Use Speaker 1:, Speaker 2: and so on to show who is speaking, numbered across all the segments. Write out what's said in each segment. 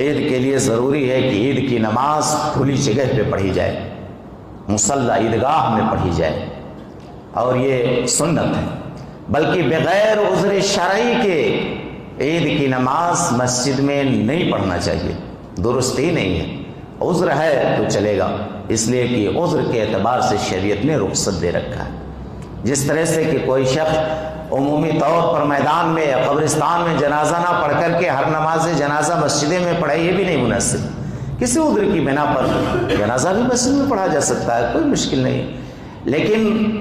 Speaker 1: عید کے لیے ضروری ہے کہ عید کی نماز کھلی جگہ پہ پڑھی جائے، مصلی عیدگاہ میں پڑھی جائے، اور یہ سنت ہے۔ بلکہ بغیر عذر شرعی کے عید کی نماز مسجد میں نہیں پڑھنا چاہیے، درست ہی نہیں ہے۔ عذر ہے تو چلے گا، اس لیے کہ عذر کے اعتبار سے شریعت نے رخصت دے رکھا ہے۔ جس طرح سے کہ کوئی شخص عمومی طور پر میدان میں یا قبرستان میں جنازہ نہ پڑھ کر کے ہر نماز جنازہ مسجدیں میں پڑھے، یہ بھی نہیں مناسب۔ کسی عذر کی بنا پر جنازہ بھی مسجد میں پڑھا جا سکتا ہے، کوئی مشکل نہیں، لیکن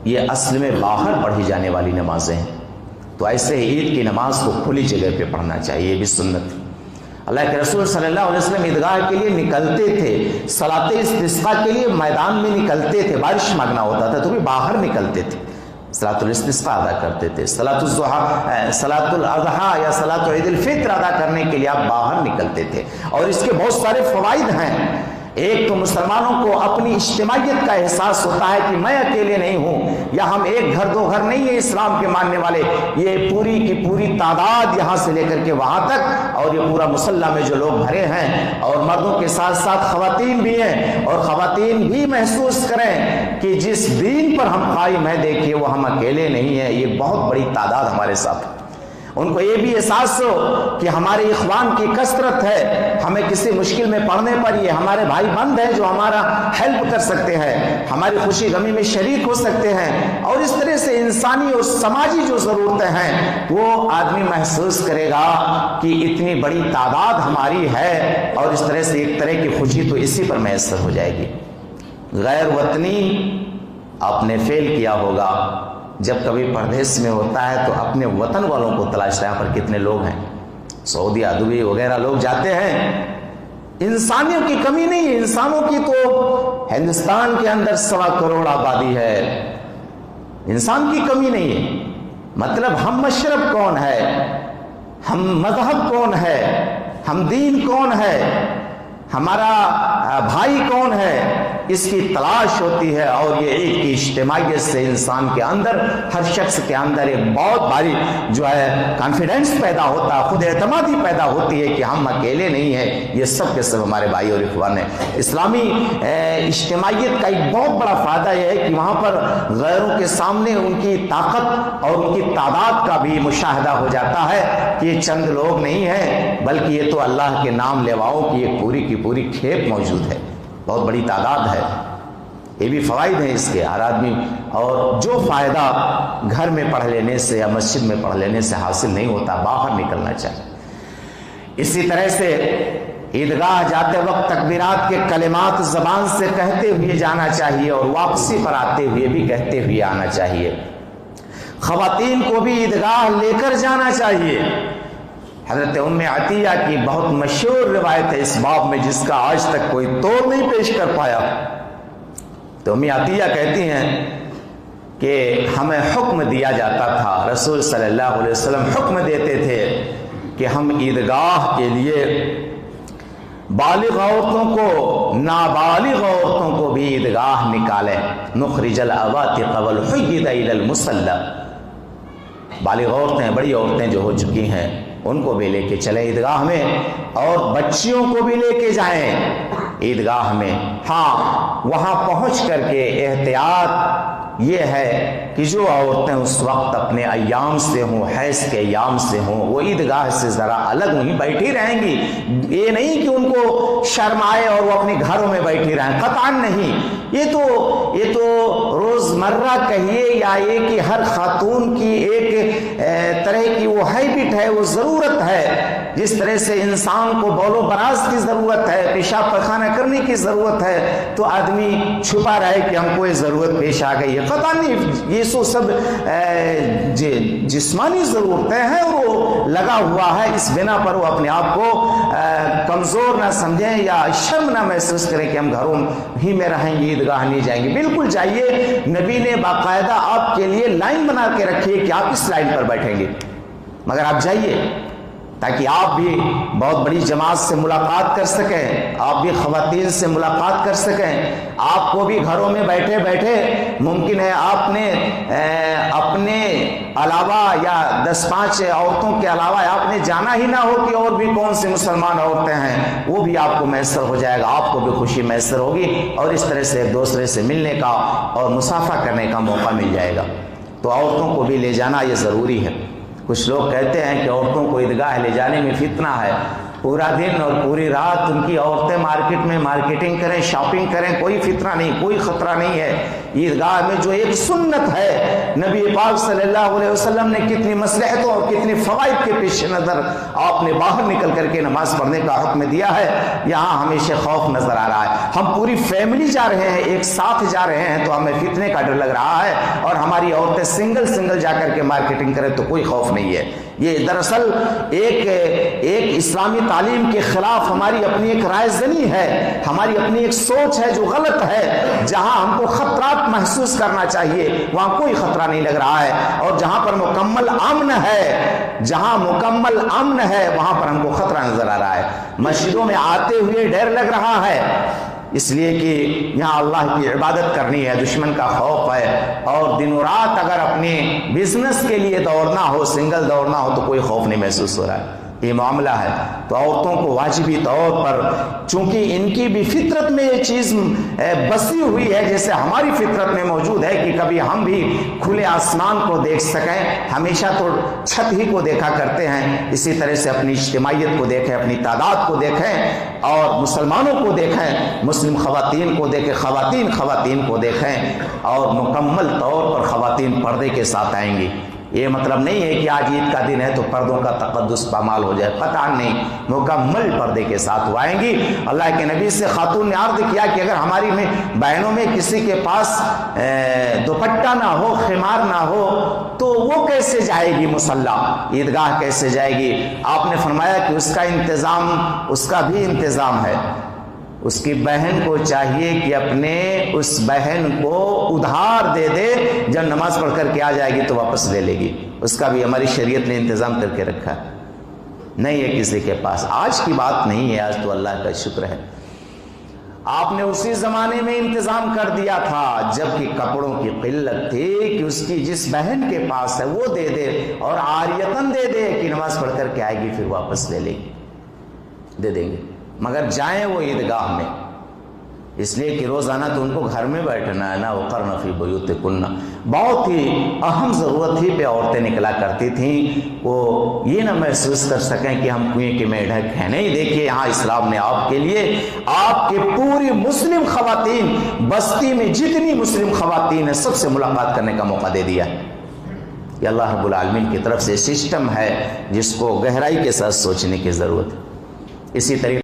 Speaker 1: یہ اصل میں باہر پڑھی جانے والی نمازیں ہیں، تو ایسے عید کی نماز کو کھلی جگہ پہ پڑھنا چاہیے، یہ بھی سنت ہے۔ اللہ کے رسول صلی اللہ علیہ وسلم عیدگاہ کے لیے نکلتے تھے، صلاۃ استسقاء کے لیے میدان میں نکلتے تھے، بارش مانگنا ہوتا تھا تو بھی باہر نکلتے تھے، صلاۃ الاستسقاء ادا کرتے تھے۔ صلاۃ الضحیٰ، صلاۃ الاضحیٰ یا صلاۃ عید الفطر ادا کرنے کے لیے آپ باہر نکلتے تھے، اور اس کے بہت سارے فوائد ہیں۔ ایک تو مسلمانوں کو اپنی اجتماعیت کا احساس ہوتا ہے کہ میں اکیلے نہیں ہوں، یا ہم ایک گھر دو گھر نہیں ہیں اسلام کے ماننے والے، یہ پوری کی پوری تعداد یہاں سے لے کر کے وہاں تک، اور یہ پورا مسلح میں جو لوگ بھرے ہیں، اور مردوں کے ساتھ ساتھ خواتین بھی ہیں، اور خواتین بھی محسوس کریں کہ جس دین پر ہم قائم ہیں، دیکھیے وہ ہم اکیلے نہیں ہیں، یہ بہت بڑی تعداد ہمارے ساتھ۔ ان کو یہ بھی احساس ہو کہ ہمارے اخوان کی کثرت ہے، ہمیں کسی مشکل میں پڑنے پر یہ ہمارے بھائی بند ہیں جو ہمارا ہیلپ کر سکتے ہیں، ہماری خوشی غمی میں شریک ہو سکتے ہیں، اور اس طرح سے انسانی اور سماجی جو ضرورتیں ہیں وہ آدمی محسوس کرے گا کہ اتنی بڑی تعداد ہماری ہے، اور اس طرح سے ایک طرح کی خوشی تو اسی پر میسر ہو جائے گی۔ غیر وطنی آپ نے فیل کیا ہوگا، جب کبھی پردیس میں ہوتا ہے تو اپنے وطن والوں کو تلاشتا ہے، یہاں پر کتنے لوگ ہیں، سعودی دبئی وغیرہ لوگ جاتے ہیں، انسانیوں کی کمی نہیں ہے، انسانوں کی تو ہندوستان کے اندر 1.25 کروڑ آبادی ہے، انسان کی کمی نہیں ہے، مطلب ہم مشرب کون ہے، ہم مذہب کون ہے، ہم دین کون ہے، ہمارا بھائی کون ہے، اس کی تلاش ہوتی ہے، اور یہ عید کی اجتماعیت سے انسان کے اندر، ہر شخص کے اندر ایک بہت باری جو ہے کانفیڈنس پیدا ہوتا ہے، خود اعتمادی پیدا ہوتی ہے کہ ہم اکیلے نہیں ہیں، یہ سب کے سب ہمارے بھائی اور اخوان ہیں۔ اسلامی اجتماعیت کا ایک بہت بڑا فائدہ یہ ہے کہ وہاں پر غیروں کے سامنے ان کی طاقت اور ان کی تعداد کا بھی مشاہدہ ہو جاتا ہے کہ یہ چند لوگ نہیں ہیں، بلکہ یہ تو اللہ کے نام لیواؤں کی ایک پوری کی پوری کھیپ موجود ہے، بہت بڑی تعداد ہے۔ یہ بھی فوائد ہیں اس کے ہر آدمی، اور جو فائدہ گھر میں پڑھ لینے سے یا مسجد میں پڑھ لینے سے حاصل نہیں ہوتا، باہر نکلنا چاہیے۔ اسی طرح سے عیدگاہ جاتے وقت تکبیرات کے کلمات زبان سے کہتے ہوئے جانا چاہیے، اور واپسی پر آتے ہوئے بھی کہتے ہوئے آنا چاہیے۔ خواتین کو بھی عیدگاہ لے کر جانا چاہیے۔ حضرت ام عطیہ کی بہت مشہور روایت ہے اس باب میں، جس کا آج تک کوئی توڑ نہیں پیش کر پایا۔ تو ام عطیہ کہتی ہیں کہ ہمیں حکم دیا جاتا تھا، رسول صلی اللہ علیہ وسلم حکم دیتے تھے کہ ہم عیدگاہ کے لیے بالغ عورتوں کو، نابالغ عورتوں کو بھی عیدگاہ نکالیں، نخرج العواتق والحید الی المصلی۔ بالغ عورتیں، بڑی عورتیں جو ہو چکی ہیں، ان کو بھی لے کے چلیں عیدگاہ میں، اور بچیوں کو بھی لے کے جائیں عیدگاہ میں۔ ہاں، وہاں پہنچ کر کے احتیاط یہ ہے کہ جو عورتیں اس وقت اپنے ایام سے ہوں، حیض کے ایام سے ہوں، وہ عیدگاہ سے ذرا الگ نہیں بیٹھی رہیں گی۔ یہ نہیں کہ ان کو شرم آئے اور وہ اپنے گھروں میں بیٹھی رہیں، قطعاً نہیں۔ یہ تو روزمرہ کہیے یا یہ کہ ہر خاتون کی ایک طرح کی وہ ہیبٹ ہے، وہ ضرورت ہے، جس طرح سے انسان کو بول و براز کی ضرورت ہے، پیشاب پخانہ کرنے کی ضرورت ہے، تو آدمی چھپا رہے کہ ہم کو یہ ضرورت پیش آ گئی ہے، قطعاً نہیں۔ یہ سب جسمانی ضرورتیں ہیں، وہ لگا ہوا ہے، اس بنا پر وہ اپنے آپ کو کمزور نہ سمجھیں یا شرم نہ محسوس کریں کہ ہم گھروں ہی میں رہیں گے، عیدگاہ نہیں جائیں گے۔ بالکل جائیے، نبی نے باقاعدہ آپ کے لیے لائن بنا کے رکھی ہے کہ آپ اس لائن پر بیٹھیں گے، مگر آپ جائیے، تاکہ آپ بھی بہت بڑی جماعت سے ملاقات کر سکیں، آپ بھی خواتین سے ملاقات کر سکیں۔ آپ کو بھی گھروں میں بیٹھے بیٹھے ممکن ہے آپ نے اپنے علاوہ یا 10-5 عورتوں کے علاوہ آپ نے جانا ہی نہ ہو کہ اور بھی کون سی مسلمان عورتیں ہیں، وہ بھی آپ کو میسر ہو جائے گا، آپ کو بھی خوشی میسر ہوگی، اور اس طرح سے ایک دوسرے سے ملنے کا اور مصافحہ کرنے کا موقع مل جائے گا۔ تو عورتوں کو بھی لے جانا یہ ضروری ہے۔ کچھ لوگ کہتے ہیں کہ عورتوں کو عیدگاہ لے جانے میں فتنہ ہے، پورا دن اور پوری رات ان کی عورتیں مارکیٹ میں مارکیٹنگ کریں، شاپنگ کریں، کوئی فتنہ نہیں، کوئی خطرہ نہیں ہے۔ عیدگاہ میں جو ایک سنت ہے، نبی پاک صلی اللہ علیہ وسلم نے کتنی مصلحتوں اور کتنی فوائد کے پیش نظر آپ نے باہر نکل کر کے نماز پڑھنے کا حکم دیا ہے، یہاں ہمیشہ خوف نظر آ رہا ہے۔ ہم پوری فیملی جا رہے ہیں، ایک ساتھ جا رہے ہیں تو ہمیں فتنے کا ڈر لگ رہا ہے، اور ہماری عورتیں سنگل جا کر کے مارکیٹنگ کریں تو کوئی خوف نہیں ہے۔ یہ دراصل ایک اسلامی تعلیم کے خلاف ہماری اپنی ایک رائے زنی ہے، ہماری اپنی ایک سوچ ہے جو غلط ہے۔ جہاں ہم کو خطرات محسوس کرنا چاہیے وہاں کوئی خطرہ نہیں لگ رہا ہے، اور جہاں پر مکمل امن ہے وہاں پر ہم کو خطرہ نظر آ رہا ہے۔ مسجدوں میں آتے ہوئے ڈر لگ رہا ہے، اس لیے کہ یہاں اللہ کی عبادت کرنی ہے، دشمن کا خوف ہے، اور دن و رات اگر اپنے بزنس کے لیے دوڑنا ہو، سنگل دوڑنا ہو تو کوئی خوف نہیں محسوس ہو رہا ہے۔ یہ معاملہ ہے تو عورتوں کو واجبی طور پر، چونکہ ان کی بھی فطرت میں یہ چیز بسی ہوئی ہے، جیسے ہماری فطرت میں موجود ہے کہ کبھی ہم بھی کھلے آسمان کو دیکھ سکیں، ہمیشہ تو چھت ہی کو دیکھا کرتے ہیں، اسی طرح سے اپنی اجتماعیت کو دیکھیں، اپنی تعداد کو دیکھیں، اور مسلمانوں کو دیکھیں، مسلم خواتین کو دیکھیں، خواتین کو دیکھیں، اور مکمل طور پر خواتین پردے کے ساتھ آئیں گی۔ یہ مطلب نہیں ہے کہ آج عید کا دن ہے تو پردوں کا تقدس پامال ہو جائے، قطعاً نہیں، مکمل پردے کے ساتھ وہ آئیں گی۔ اللہ کے نبی سے خاتون نے عرض کیا کہ اگر ہماری بہنوں میں کسی کے پاس دوپٹہ نہ ہو، خمار نہ ہو، تو وہ کیسے جائے گی مصلی، عیدگاہ کیسے جائے گی؟ آپ نے فرمایا کہ اس کا بھی انتظام ہے، اس کی بہن کو چاہیے کہ اپنے اس بہن کو ادھار دے دے، جب نماز پڑھ کر کے آ جائے گی تو واپس لے لے گی، اس کا بھی ہماری شریعت نے انتظام کر کے رکھا ہے، نہیں ہے کسی کے پاس۔ آج کی بات نہیں ہے، آج تو اللہ کا شکر ہے، آپ نے اسی زمانے میں انتظام کر دیا تھا جب کہ کپڑوں کی قلت تھی کہ اس کی جس بہن کے پاس ہے وہ دے دے، اور عاریتاً دے دے کہ نماز پڑھ کر کے آئے گی پھر واپس لے لے گی، دے دیں گے، مگر جائیں وہ عیدگاہ میں، اس لیے کہ روزانہ تو ان کو گھر میں بیٹھنا ہے نا۔ وقرن فی بیوتکن، بہت ہی اہم ضرورت ہی پہ عورتیں نکلا کرتی تھیں، وہ یہ نہ محسوس کر سکیں کہ ہم کنویں کے میڈک ہیں۔ نہیں، دیکھیے یہاں اسلام نے آپ کے لیے، آپ کے پوری مسلم خواتین، بستی میں جتنی مسلم خواتین ہیں سب سے ملاقات کرنے کا موقع دے دیا ہے۔ یہ اللہ رب العالمین کی طرف سے سسٹم ہے جس کو گہرائی کے ساتھ سوچنے کی ضرورت ہے۔ اسی طریقے